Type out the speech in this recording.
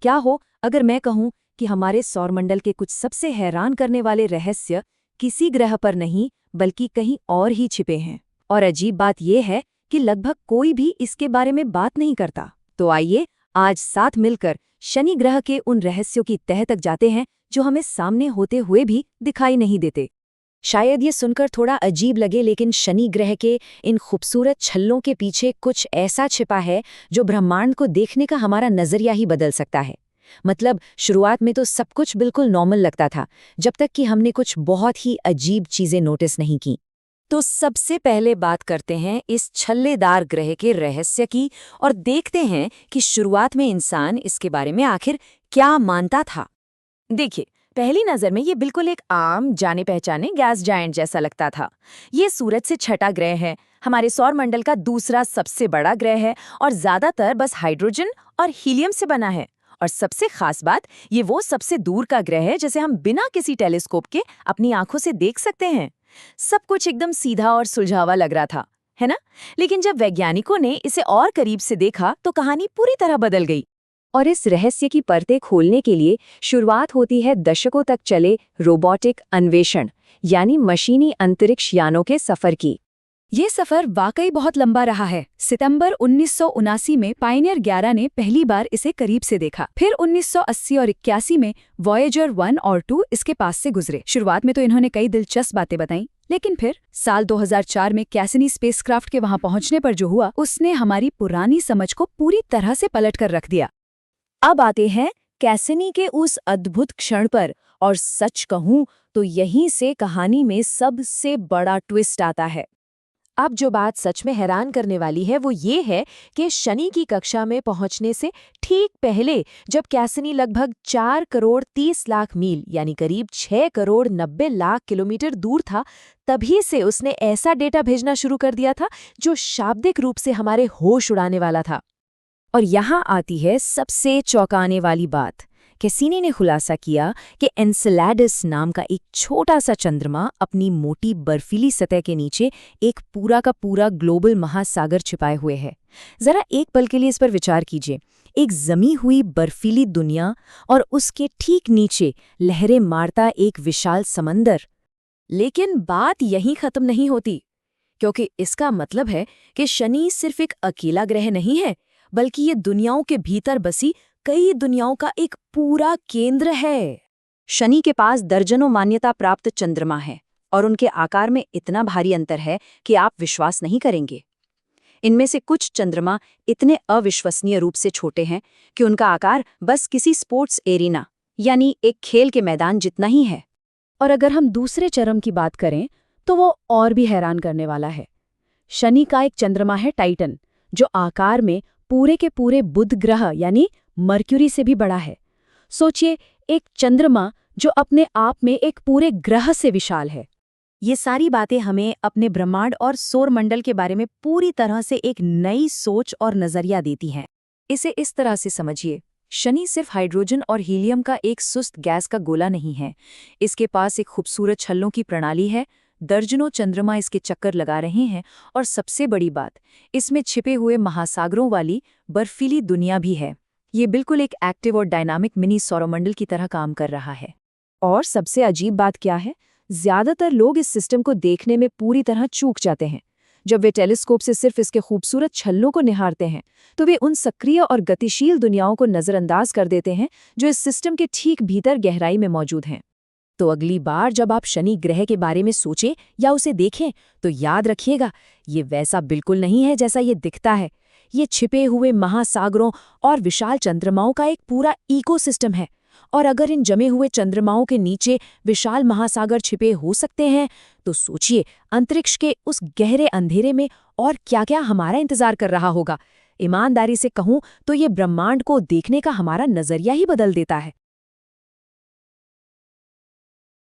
क्या हो अगर मैं कहूं कि हमारे सौरमंडल के कुछ सबसे हैरान करने वाले रहस्य किसी ग्रह पर नहीं बल्कि कहीं और ही छिपे हैं। और अजीब बात यह है कि लगभग कोई भी इसके बारे में बात नहीं करता। तो आइए आज साथ मिलकर शनि ग्रह के उन रहस्यों की तह तक जाते हैं जो हमें सामने होते हुए भी दिखाई नहीं देते। शायद ये सुनकर थोड़ा अजीब लगे, लेकिन शनि ग्रह के इन खूबसूरत छल्लों के पीछे कुछ ऐसा छिपा है जो ब्रह्मांड को देखने का हमारा नजरिया ही बदल सकता है। मतलब शुरुआत में तो सब कुछ बिल्कुल नॉर्मल लगता था, जब तक कि हमने कुछ बहुत ही अजीब चीजें नोटिस नहीं की। तो सबसे पहले बात करते हैं इस छल्लेदार ग्रह के रहस्य की और देखते हैं कि शुरुआत में इंसान इसके बारे में आखिर क्या मानता था। देखिए, पहली नजर में ये बिल्कुल एक आम जाने पहचाने गैस जायंट जैसा लगता था। ये सूरज से छठा ग्रह है, हमारे सौरमंडल का दूसरा सबसे बड़ा ग्रह है और ज्यादातर बस हाइड्रोजन और हीलियम से बना है। और सबसे खास बात, ये वो सबसे दूर का ग्रह है जिसे हम बिना किसी टेलीस्कोप के अपनी आंखों से देख सकते हैं। सब कुछ एकदम सीधा और सुलझावा लग रहा था, है ना? लेकिन जब वैज्ञानिकों ने इसे और करीब से देखा तो कहानी पूरी तरह बदल गई। और इस रहस्य की परतें खोलने के लिए शुरुआत होती है दशकों तक चले रोबोटिक अन्वेषण यानी मशीनी अंतरिक्ष यानों के सफर की। ये सफर वाकई बहुत लंबा रहा है। सितंबर 1979 में पायनियर 11 ने पहली बार इसे करीब से देखा। फिर 1980 और 81 में वॉयेजर 1 और 2 इसके पास से गुजरे। शुरुआत में तो इन्होंने कई दिलचस्प बातें बताईं, लेकिन फिर साल 2004 में कैसिनी स्पेसक्राफ्ट के वहां पहुंचने पर जो हुआ, उसने हमारी पुरानी समझ को पूरी तरह से पलट कर रख दिया। अब आते हैं कैसिनी के उस अद्भुत क्षण पर, और सच कहूं तो यहीं से कहानी में सबसे बड़ा ट्विस्ट आता है। अब जो बात सच में हैरान करने वाली है वो ये है कि शनि की कक्षा में पहुंचने से ठीक पहले, जब कैसिनी लगभग 4 करोड़ 30 लाख मील यानी करीब 6 करोड़ 90 लाख किलोमीटर दूर था, तभी से उसने ऐसा डेटा भेजना शुरू कर दिया था जो शाब्दिक रूप से हमारे होश उड़ाने वाला था। और यहाँ आती है सबसे चौंकाने वाली बात। कैसिनी ने खुलासा किया कि एन्सेलेडस नाम का एक छोटा सा चंद्रमा अपनी मोटी बर्फीली सतह के नीचे एक पूरा का पूरा ग्लोबल महासागर छिपाए हुए है। जरा एक पल के लिए इस पर विचार कीजिए। एक जमी हुई बर्फीली दुनिया और उसके ठीक नीचे लहरें मारता एक विशाल समंदर। लेकिन बात यहीं खत्म नहीं होती, क्योंकि इसका मतलब है कि शनि सिर्फ एक अकेला ग्रह नहीं है, बल्कि ये दुनियाओं के भीतर बसी कई दुनियाओं का एक पूरा केंद्र है। शनि के पास दर्जनों मान्यता प्राप्त चंद्रमा हैं और उनके आकार में इतना भारी अंतर है कि आप विश्वास नहीं करेंगे। इनमें से कुछ चंद्रमा इतने अविश्वसनीय रूप से छोटे हैं कि उनका आकार बस किसी स्पोर्ट्स एरिना यानी एक खेल के मैदान जितना ही है। और अगर हम दूसरे चरम की बात करें तो वो और भी हैरान करने वाला है। शनि का एक चंद्रमा है टाइटन, जो आकार में पूरे के पूरे बुध ग्रह यानी मर्क्यूरी से भी बड़ा है। सोचिए, एक चंद्रमा जो अपने आप में एक पूरे ग्रह से विशाल है। ये सारी बातें हमें अपने ब्रह्मांड और सौरमंडल के बारे में पूरी तरह से एक नई सोच और नजरिया देती हैं। इसे इस तरह से समझिए, शनि सिर्फ हाइड्रोजन और हीलियम का एक सुस्त गैस का गोला नहीं है। इसके पास एक खूबसूरत छल्लों की प्रणाली है, दर्जनों चंद्रमा इसके चक्कर लगा रहे हैं, और सबसे बड़ी बात, इसमें छिपे हुए महासागरों वाली बर्फीली दुनिया भी है। ये बिल्कुल एक एक्टिव और डायनामिक मिनी सौरमंडल की तरह काम कर रहा है। और सबसे अजीब बात क्या है, ज्यादातर लोग इस सिस्टम को देखने में पूरी तरह चूक जाते हैं। जब वे टेलीस्कोप से सिर्फ इसके खूबसूरत छल्लों को निहारते हैं तो वे उन सक्रिय और गतिशील दुनियाओं को नजरअंदाज कर देते हैं जो इस सिस्टम के ठीक भीतर गहराई में मौजूद हैं। तो अगली बार जब आप शनि ग्रह के बारे में सोचें या उसे देखें तो याद रखिएगा, ये वैसा बिल्कुल नहीं है जैसा ये दिखता है। ये छिपे हुए महासागरों और विशाल चंद्रमाओं का एक पूरा इकोसिस्टम है। और अगर इन जमे हुए चंद्रमाओं के नीचे विशाल महासागर छिपे हो सकते हैं, तो सोचिए अंतरिक्ष के उस गहरे अंधेरे में और क्या-क्या हमारा इंतजार कर रहा होगा। ईमानदारी से कहूं तो ये ब्रह्मांड को देखने का हमारा नजरिया ही बदल देता है।